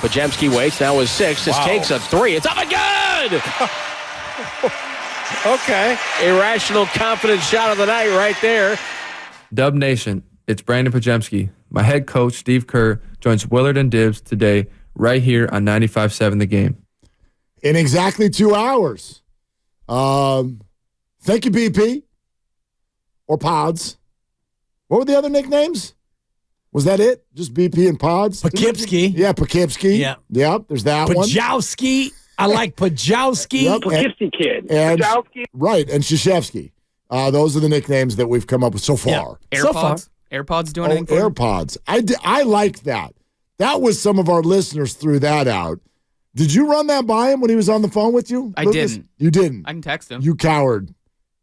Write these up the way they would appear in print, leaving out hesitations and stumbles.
Pajemski waits. Now is 6. This takes a 3. It's up and good! Okay. Irrational confidence shot of the night right there. Dub Nation, it's Brandon Pajemski. My head coach, Steve Kerr, joins Willard and Dibs today right here on 95.7 The Game. In exactly 2 hours. Thank you, BP. Or Pods. What were the other nicknames? Was that it? Just BP and Pods? Poughkeepsie. Yeah, Poughkeepsie. Yeah. Yep, there's that one. Pajowski. I like Pajowski. Yep. Poughkeepsie Kid. Pajowski. Right, and Krzyzewski. Those are the nicknames that we've come up with so far. Yeah. So far. AirPods doing anything for you? AirPods. I liked that. That was some of our listeners threw that out. Did you run that by him when he was on the phone with you? I Lucas? didn't. You didn't. I can text him. You coward.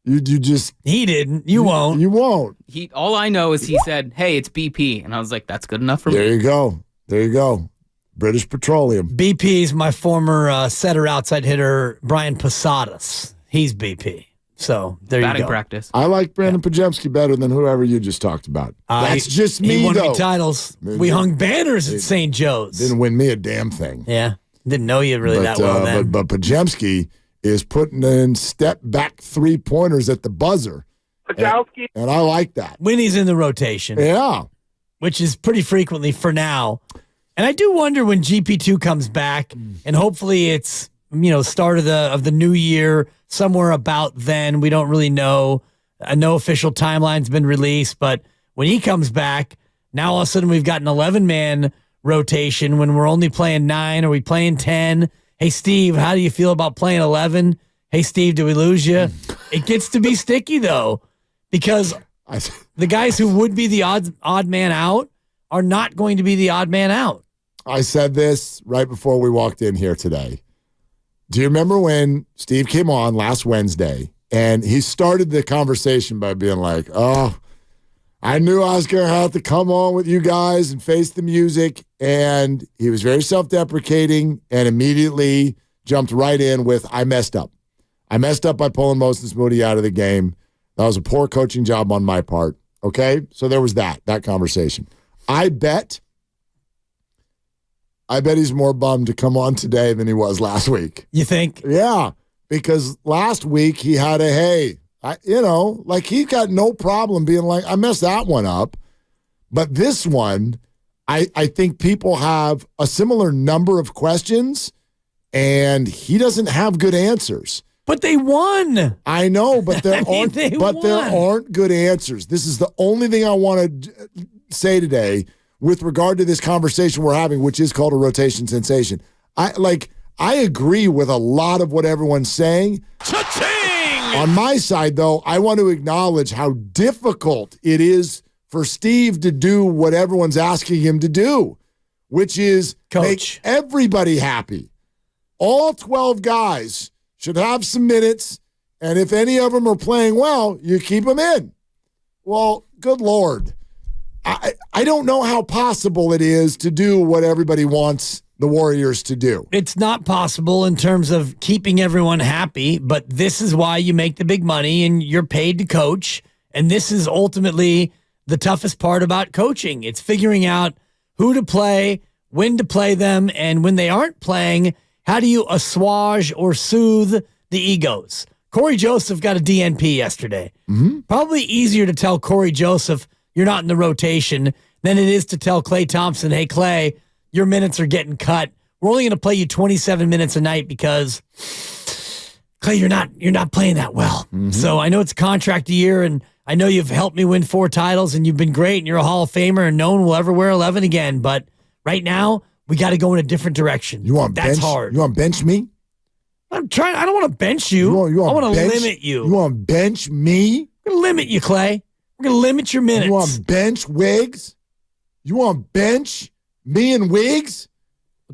You just. He didn't. You won't. You won't. All I know is he said, "Hey, it's BP," and I was like, "That's good enough for me." There you go. There you go. British Petroleum. BP's my former setter outside hitter, Brian Posadas. He's BP. So there you go. Batting practice. I like Brandon Pajemski better than whoever you just talked about. That's just me, he won though. me titles. We hung banners at St. Joe's. Didn't win me a damn thing. Yeah. Didn't know you really that well then. But Pajemski is putting in step-back three-pointers at the buzzer. Pajowski. And I like that. When he's in the rotation. Yeah. Which is pretty frequently for now. And I do wonder when GP2 comes back, and hopefully it's, start of the new year, somewhere about then. We don't really know. No official timeline's been released, but when he comes back, now all of a sudden we've got an 11-man rotation when we're only playing 9. Are we playing 10? Hey, Steve, how do you feel about playing 11? Hey, Steve, do we lose you? It gets to be sticky, though, because the guys who would be the odd man out are not going to be the odd man out. I said this right before we walked in here today. Do you remember when Steve came on last Wednesday and he started the conversation by being like, oh, I knew I was going to have to come on with you guys and face the music. And he was very self-deprecating and immediately jumped right in with, I messed up. I messed up by pulling Moses Moody out of the game. That was a poor coaching job on my part. Okay? So there was that conversation. I bet he's more bummed to come on today than he was last week. You think? Yeah, because last week he had he got no problem being like, I messed that one up. But this one, I think people have a similar number of questions, and he doesn't have good answers. But they won. I know, but there aren't good answers. This is the only thing I want to say today with regard to this conversation we're having, which is called a rotation sensation. I agree with a lot of what everyone's saying. Cha-ching! On my side, though, I want to acknowledge how difficult it is for Steve to do what everyone's asking him to do, which is make everybody happy. All 12 guys should have some minutes, and if any of them are playing well, you keep them in. Well, good Lord. I don't know how possible it is to do what everybody wants the Warriors to do. It's not possible in terms of keeping everyone happy, but this is why you make the big money and you're paid to coach. And this is ultimately the toughest part about coaching. It's figuring out who to play, when to play them, and when they aren't playing, how do you assuage or soothe the egos? Corey Joseph got a DNP yesterday. Mm-hmm. Probably easier to tell Corey Joseph you're not in the rotation than it is to tell Klay Thompson, hey, Klay, your minutes are getting cut. We're only going to play you 27 minutes a night because, Klay, you're not playing that well. Mm-hmm. So I know it's a contract year, and I know you've helped me win 4 titles, and you've been great, and you're a Hall of Famer, and no one will ever wear 11 again. But right now, we got to go in a different direction. That's hard. You want to bench me? I'm trying. I don't want to bench you. I want to limit you. You want to bench me? We're going to limit you, Klay. We're going to limit your minutes. You want to bench Wiggs? You want to bench me and Wiggs?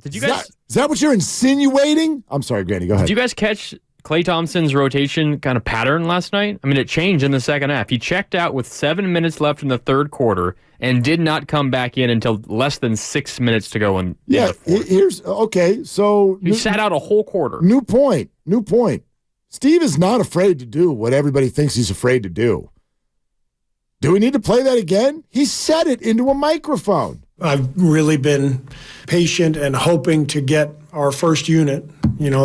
Did you guys? Is that what you're insinuating? I'm sorry, Granny. Go ahead. Did you guys catch Klay Thompson's rotation kind of pattern last night? I mean, it changed in the second half. He checked out with 7 minutes left in the third quarter and did not come back in until less than 6 minutes to go in the fourth. So he sat out a whole quarter. New point. Steve is not afraid to do what everybody thinks he's afraid to do. Do we need to play that again? He said it into a microphone. I've really been patient and hoping to get our first unit,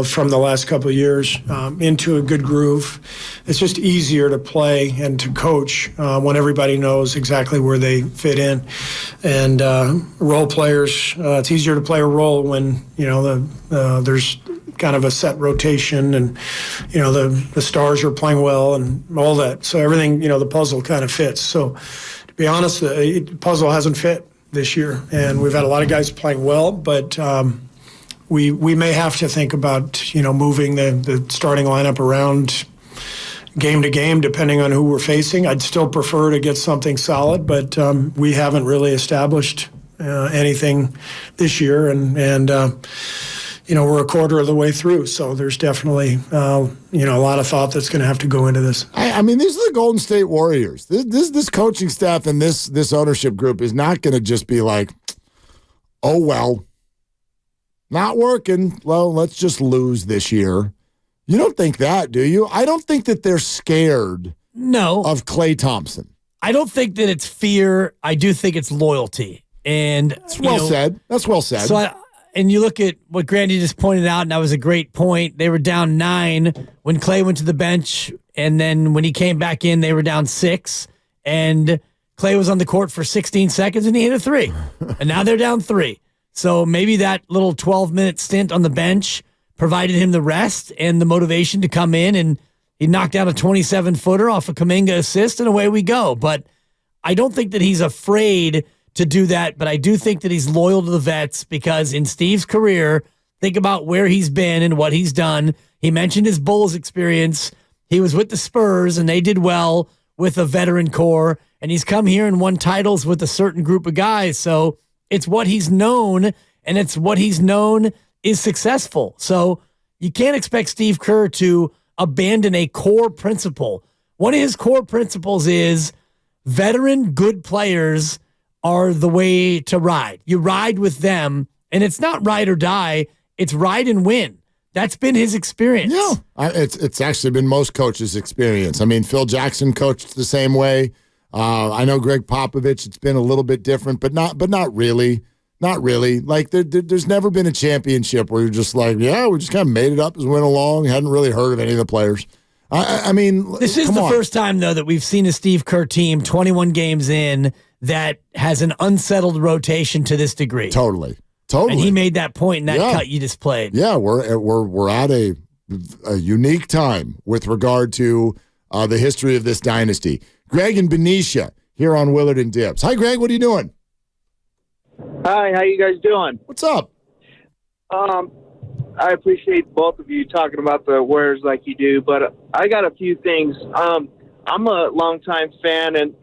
from the last couple of years into a good groove. It's just easier to play and to coach when everybody knows exactly where they fit in. And role players, it's easier to play a role when, there's kind of a set rotation and, the stars are playing well and all that. So everything, the puzzle kind of fits. So to be honest, the puzzle hasn't fit this year. And we've had a lot of guys playing well, but we may have to think about, moving the starting lineup around game to game, depending on who we're facing. I'd still prefer to get something solid, but we haven't really established anything this year. And we're a quarter of the way through. So there's definitely, a lot of thought that's going to have to go into this. I mean, these are the Golden State Warriors. This coaching staff and this ownership group is not going to just be like, oh, well, not working. Well, let's just lose this year. You don't think that, do you? I don't think that they're scared of Klay Thompson. I don't think that it's fear. I do think it's loyalty. And that's well said. That's well said. So and you look at what Grandy just pointed out, and that was a great point. They were down 9 when Klay went to the bench, and then when he came back in, they were down 6. And Klay was on the court for 16 seconds, and he hit a 3. And now they're down 3. So maybe that little 12-minute stint on the bench provided him the rest and the motivation to come in, and he knocked down a 27-footer off a Kuminga assist, and away we go. But I don't think that he's afraid to do that, but I do think that he's loyal to the vets because in Steve's career, think about where he's been and what he's done. He mentioned his Bulls experience. He was with the Spurs, and they did well with a veteran core, and he's come here and won titles with a certain group of guys. So it's what he's known, and it's what he's known is successful. So you can't expect Steve Kerr to abandon a core principle. One of his core principles is veteran good players are the way to ride. You ride with them, and it's not ride or die. It's ride and win. That's been his experience. Yeah, it's actually been most coaches' experience. I mean, Phil Jackson coached the same way. I know Greg Popovich, it's been a little bit different, but not really. Not really. Like, there's never been a championship where you're just like, yeah, we just kind of made it up as we went along. Hadn't really heard of any of the players. I mean, this is the first time, though, that we've seen a Steve Kerr team 21 games in that has an unsettled rotation to this degree. Totally. And he made that point in that cut you just played. Yeah, we're at a unique time with regard to the history of this dynasty. Greg and Benicia here on Willard and Dibs. Hi, Greg. What are you doing? Hi. How you guys doing? What's up? I appreciate both of you talking about the Warriors like you do, but I got a few things. I'm a longtime fan, and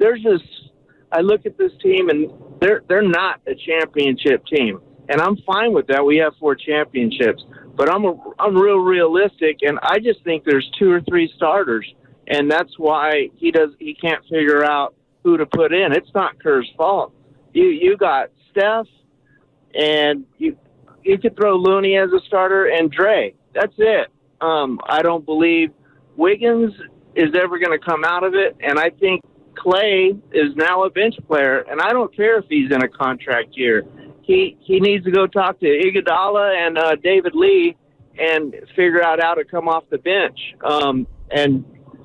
I look at this team, and they're not a championship team, and I'm fine with that. We have 4 championships, but I'm real realistic, and I just think there's 2 or 3 starters, and that's why he can't figure out who to put in. It's not Kerr's fault. You got Steph, and you could throw Looney as a starter and Dre. That's it. I don't believe Wiggins is ever going to come out of it, and I think Klay is now a bench player, and I don't care if he's in a contract year. He needs to go talk to Iguodala and David Lee and figure out how to come off the bench, and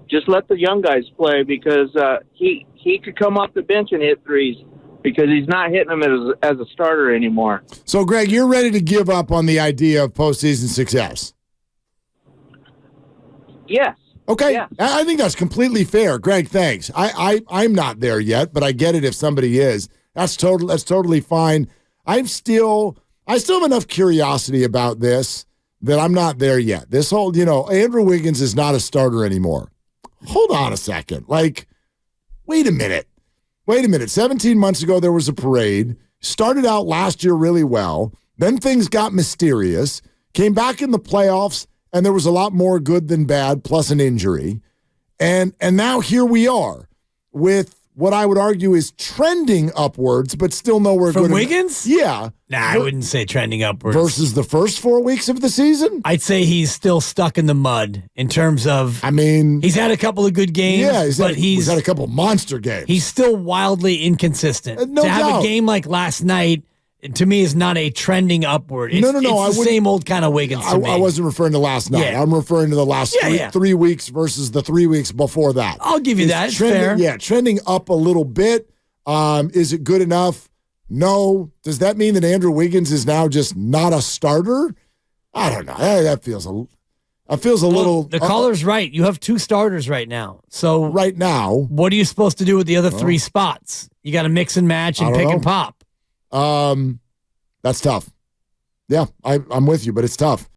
just let the young guys play because he could come off the bench and hit threes because he's not hitting them as a starter anymore. So, Greg, you're ready to give up on the idea of postseason success? Yes. Okay, yes. I think that's completely fair. Greg, thanks. I'm not there yet, but I get it if somebody is. That's totally fine. I still have enough curiosity about this that I'm not there yet. This whole, Andrew Wiggins is not a starter anymore. Hold on a second. Like, wait a minute. 17 months ago, there was a parade. Started out last year really well. Then things got mysterious. Came back in the playoffs, and there was a lot more good than bad, plus an injury. And now here we are with what I would argue is trending upwards, but still nowhere From good. Wiggins? Yeah. Nah, I wouldn't say trending upwards. Versus the first 4 weeks of the season? I'd say he's still stuck in the mud in terms of. I mean, he's had a couple of good games, yeah, he's had a couple monster games. He's still wildly inconsistent. No to have doubt. a game like last night, to me, is not a trending upward. It's, No. It's the same old kind of Wiggins to me. I wasn't referring to last night. Yeah. I'm referring to the last Yeah. 3 weeks versus the 3 weeks before that. I'll give you that. It's trending, fair. Yeah, trending up a little bit. Is it good enough? No. Does that mean that Andrew Wiggins is now just not a starter? I don't know. That feels a little. The caller's right. You have 2 starters right now. So right now, what are you supposed to do with the other 3 spots? You got to mix and match and pick and pop. That's tough. Yeah, I'm with you, but it's tough.